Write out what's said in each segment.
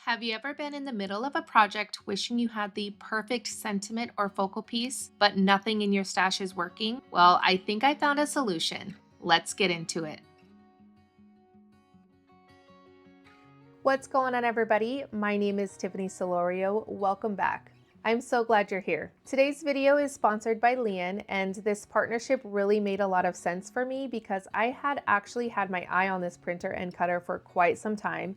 Have you ever been in the middle of a project wishing you had the perfect sentiment or focal piece, but nothing in your stash is working? Well, I think I found a solution. Let's get into it. What's going on, everybody? My name is Tiffany Solorio. Welcome back. I'm so glad you're here. Today's video is sponsored by Liene, and this partnership really made a lot of sense for me because I had actually had my eye on this printer and cutter for quite some time.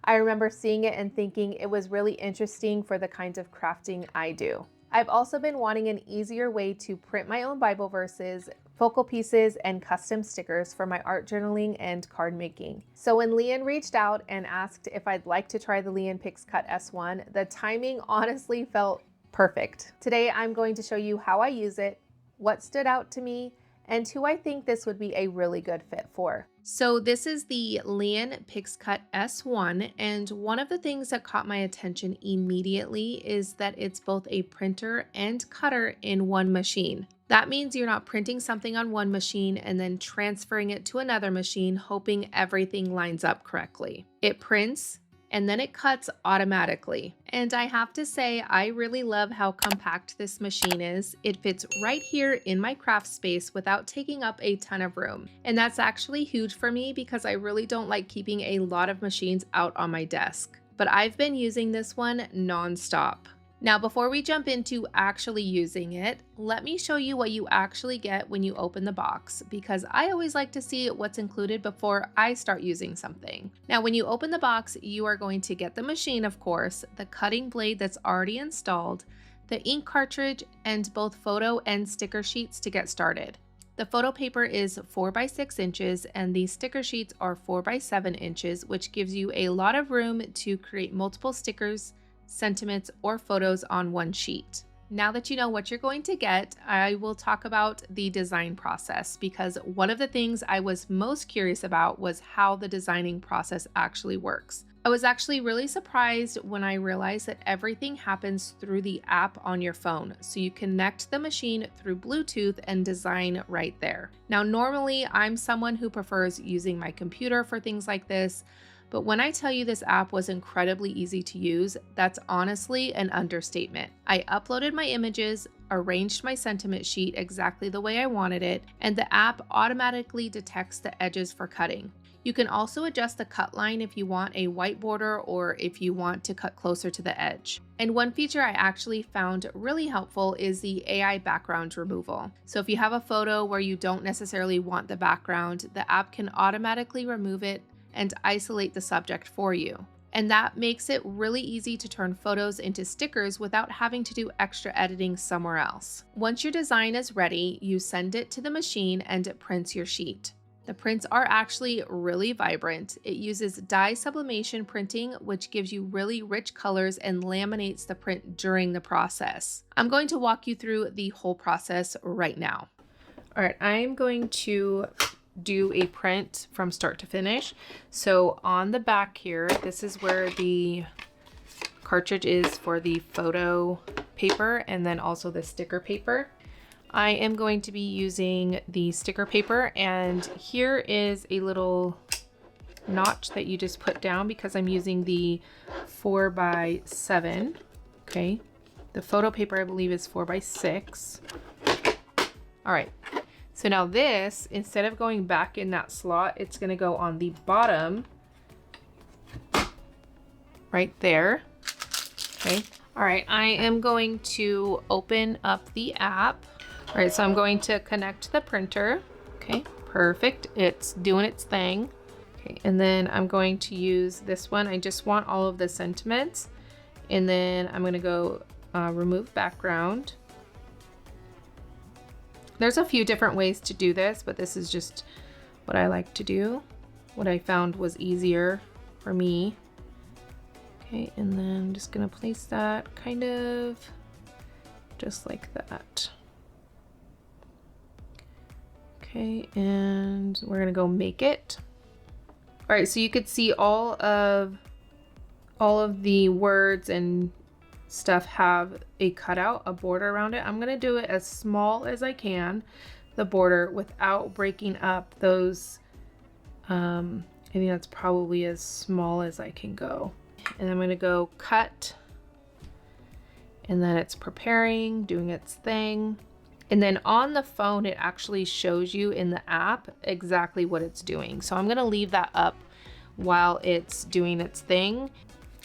I remember seeing it and thinking it was really interesting for the kinds of crafting I do. I've also been wanting an easier way to print my own Bible verses, focal pieces, and custom stickers for my art journaling and card making. So when Liene reached out and asked if I'd like to try the Liene PixCut S1, the timing honestly felt perfect. Today I'm going to show you how I use it, what stood out to me, and who I think this would be a really good fit for. So this is the Liene PixCut S1, and one of the things that caught my attention immediately is that it's both a printer and cutter in one machine. That means you're not printing something on one machine and then transferring it to another machine, hoping everything lines up correctly. It prints, and then it cuts automatically. And I have to say, I really love how compact this machine is. It fits right here in my craft space without taking up a ton of room. And that's actually huge for me because I really don't like keeping a lot of machines out on my desk. But I've been using this one nonstop. Now, before we jump into actually using it, let me show you what you actually get when you open the box, because I always like to see what's included before I start using something. Now, when you open the box, you are going to get the machine, of course, the cutting blade that's already installed, the ink cartridge, and both photo and sticker sheets to get started. The photo paper is 4 by 6 inches and the sticker sheets are 4 by 7 inches, which gives you a lot of room to create multiple stickers, sentiments, or photos on one sheet. Now that you know what you're going to get, I will talk about the design process, because one of the things I was most curious about was how the designing process actually works. I was actually really surprised when I realized that everything happens through the app on your phone. So you connect the machine through Bluetooth and design right there. Now, normally I'm someone who prefers using my computer for things like this, but when I tell you this app was incredibly easy to use, that's honestly an understatement. I uploaded my images, arranged my sentiment sheet exactly the way I wanted it, and the app automatically detects the edges for cutting. You can also adjust the cut line if you want a white border or if you want to cut closer to the edge. And one feature I actually found really helpful is the AI background removal. So if you have a photo where you don't necessarily want the background, the app can automatically remove it and isolate the subject for you. And that makes it really easy to turn photos into stickers without having to do extra editing somewhere else. Once your design is ready, you send it to the machine and it prints your sheet. The prints are actually really vibrant. It uses dye sublimation printing, which gives you really rich colors and laminates the print during the process. I'm going to walk you through the whole process right now. All right, I'm going to do a print from start to finish. So on the back here, this is where the cartridge is for the photo paper and then also the sticker paper. I am going to be using the sticker paper, and here is a little notch that you just put down because I'm using the 4 by 7. Okay. The photo paper I believe is 4 by 6. All right. So now this, instead of going back in that slot, it's going to go on the bottom right there. Okay. All right. I am going to open up the app. All right. So I'm going to connect the printer. Okay. Perfect. It's doing its thing. Okay. And then I'm going to use this one. I just want all of the sentiments. And then I'm going to go remove background. There's a few different ways to do this, but this is just what I like to do. What I found was easier for me. Okay, and then I'm just gonna place that kind of just like that. Okay, and we're gonna go make it. All right, so you could see all of the words and stuff have a cutout, a border around it. I'm gonna do it as small as I can, the border, without breaking up those. I think that's probably as small as I can go. And I'm gonna go cut, and then it's preparing, doing its thing. And then on the phone, it actually shows you in the app exactly what it's doing. So I'm gonna leave that up while it's doing its thing.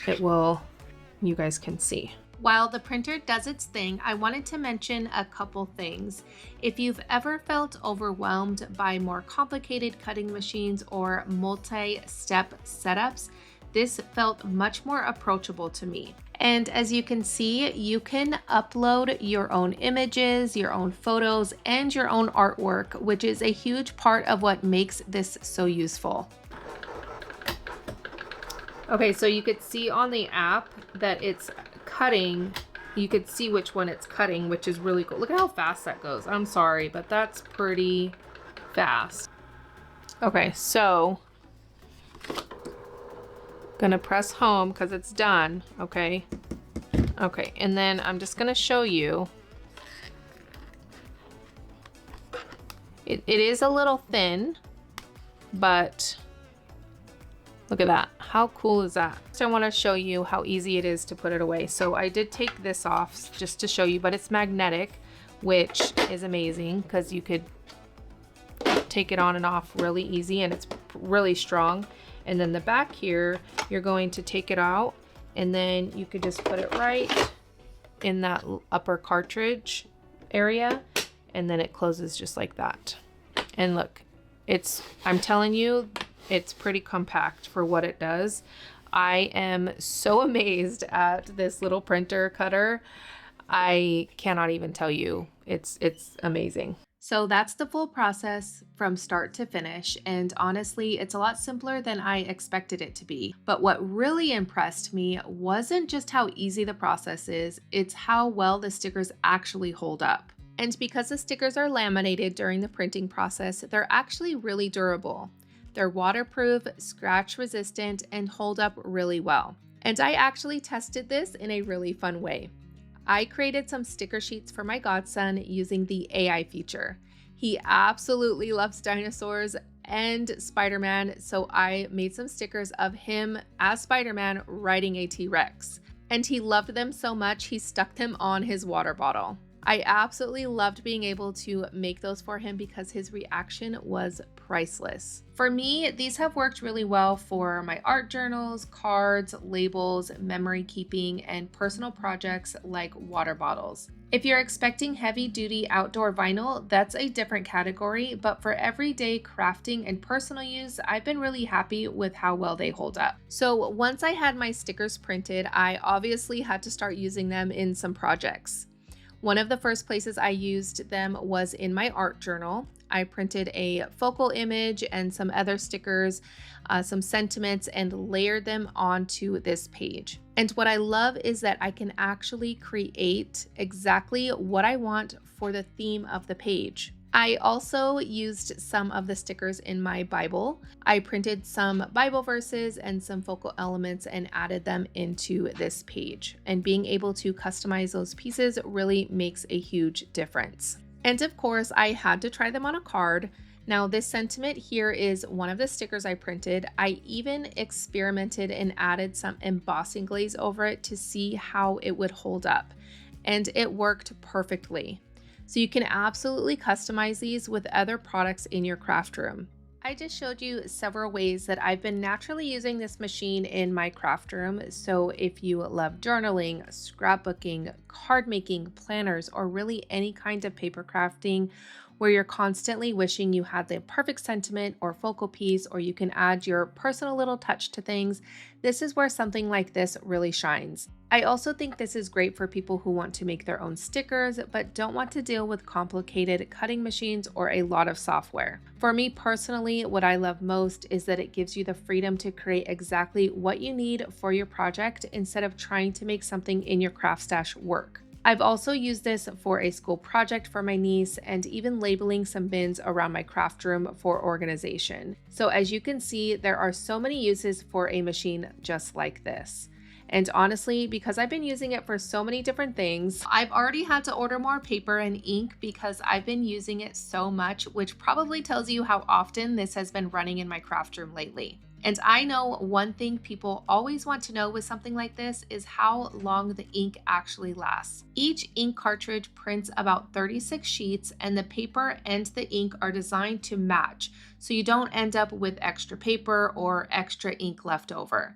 You guys can see. While the printer does its thing, I wanted to mention a couple things. If you've ever felt overwhelmed by more complicated cutting machines or multi-step setups, this felt much more approachable to me. And as you can see, you can upload your own images, your own photos, and your own artwork, which is a huge part of what makes this so useful. Okay, so you could see on the app that it's cutting. You could see which one it's cutting, which is really cool. Look at how fast that goes. I'm sorry, but that's pretty fast. Okay, so gonna press home because it's done. Okay, and then I'm just gonna show you. It is a little thin, but look at that. How cool is that? So I want to show you how easy it is to put it away. So I did take this off just to show you, but it's magnetic, which is amazing because you could take it on and off really easy, and it's really strong. And then the back here, you're going to take it out, and then you could just put it right in that upper cartridge area, and then it closes just like that. And look, I'm telling you, it's pretty compact for what it does. I am so amazed at this little printer cutter. I cannot even tell you. It's amazing. So that's the full process from start to finish, and honestly, it's a lot simpler than I expected it to be. But what really impressed me wasn't just how easy the process is, it's how well the stickers actually hold up. And because the stickers are laminated during the printing process, they're actually really durable. They're waterproof, scratch resistant, and hold up really well. And I actually tested this in a really fun way. I created some sticker sheets for my godson using the AI feature. He absolutely loves dinosaurs and Spider-Man, so I made some stickers of him as Spider-Man riding a T-Rex. And he loved them so much, he stuck them on his water bottle. I absolutely loved being able to make those for him because his reaction was priceless. For me, these have worked really well for my art journals, cards, labels, memory keeping, and personal projects like water bottles. If you're expecting heavy-duty outdoor vinyl, that's a different category, but for everyday crafting and personal use, I've been really happy with how well they hold up. So once I had my stickers printed, I obviously had to start using them in some projects. One of the first places I used them was in my art journal. I printed a focal image and some other stickers, some sentiments, and layered them onto this page. And what I love is that I can actually create exactly what I want for the theme of the page. I also used some of the stickers in my Bible. I printed some Bible verses and some focal elements and added them into this page. And being able to customize those pieces really makes a huge difference. And of course, I had to try them on a card. Now, this sentiment here is one of the stickers I printed. I even experimented and added some embossing glaze over it to see how it would hold up. And it worked perfectly. So you can absolutely customize these with other products in your craft room. I just showed you several ways that I've been naturally using this machine in my craft room. So if you love journaling, scrapbooking, card making, planners, or really any kind of paper crafting where you're constantly wishing you had the perfect sentiment or focal piece, or you can add your personal little touch to things, this is where something like this really shines. I also think this is great for people who want to make their own stickers but don't want to deal with complicated cutting machines or a lot of software. For me personally, what I love most is that it gives you the freedom to create exactly what you need for your project instead of trying to make something in your craft stash work. I've also used this for a school project for my niece and even labeling some bins around my craft room for organization. So as you can see, there are so many uses for a machine just like this. And honestly, because I've been using it for so many different things, I've already had to order more paper and ink because I've been using it so much, which probably tells you how often this has been running in my craft room lately. And I know one thing people always want to know with something like this is how long the ink actually lasts. Each ink cartridge prints about 36 sheets, and the paper and the ink are designed to match, so you don't end up with extra paper or extra ink left over.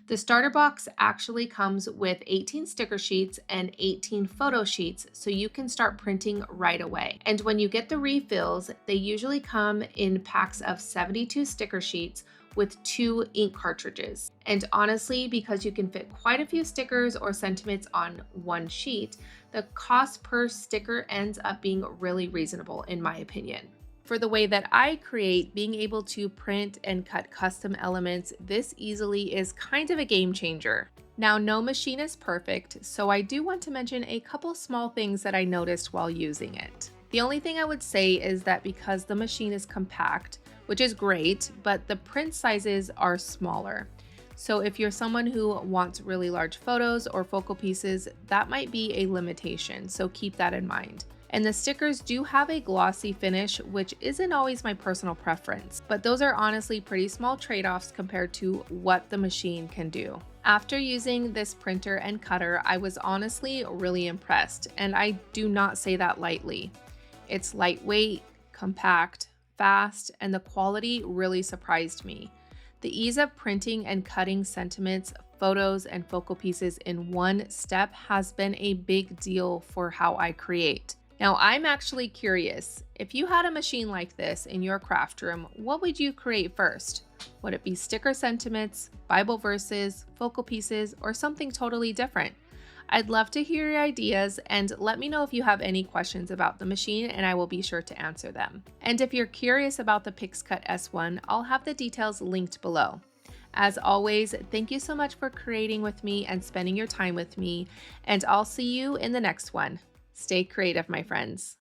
The starter box actually comes with 18 sticker sheets and 18 photo sheets, so you can start printing right away. And when you get the refills, they usually come in packs of 72 sticker sheets with 2 ink cartridges. And honestly, because you can fit quite a few stickers or sentiments on one sheet, the cost per sticker ends up being really reasonable in my opinion. For the way that I create, being able to print and cut custom elements this easily is kind of a game changer. Now, no machine is perfect, so I do want to mention a couple small things that I noticed while using it. The only thing I would say is that because the machine is compact, which is great, but the print sizes are smaller. So if you're someone who wants really large photos or focal pieces, that might be a limitation, so keep that in mind. And the stickers do have a glossy finish, which isn't always my personal preference, but those are honestly pretty small trade-offs compared to what the machine can do. After using this printer and cutter, I was honestly really impressed, and I do not say that lightly. It's lightweight, compact, fast, and the quality really surprised me. The ease of printing and cutting sentiments, photos, and focal pieces in one step has been a big deal for how I create. Now, I'm actually curious, if you had a machine like this in your craft room, what would you create first? Would it be sticker sentiments, Bible verses, focal pieces, or something totally different? I'd love to hear your ideas, and let me know if you have any questions about the machine and I will be sure to answer them. And if you're curious about the PixCut S1, I'll have the details linked below. As always, thank you so much for creating with me and spending your time with me, and I'll see you in the next one. Stay creative, my friends.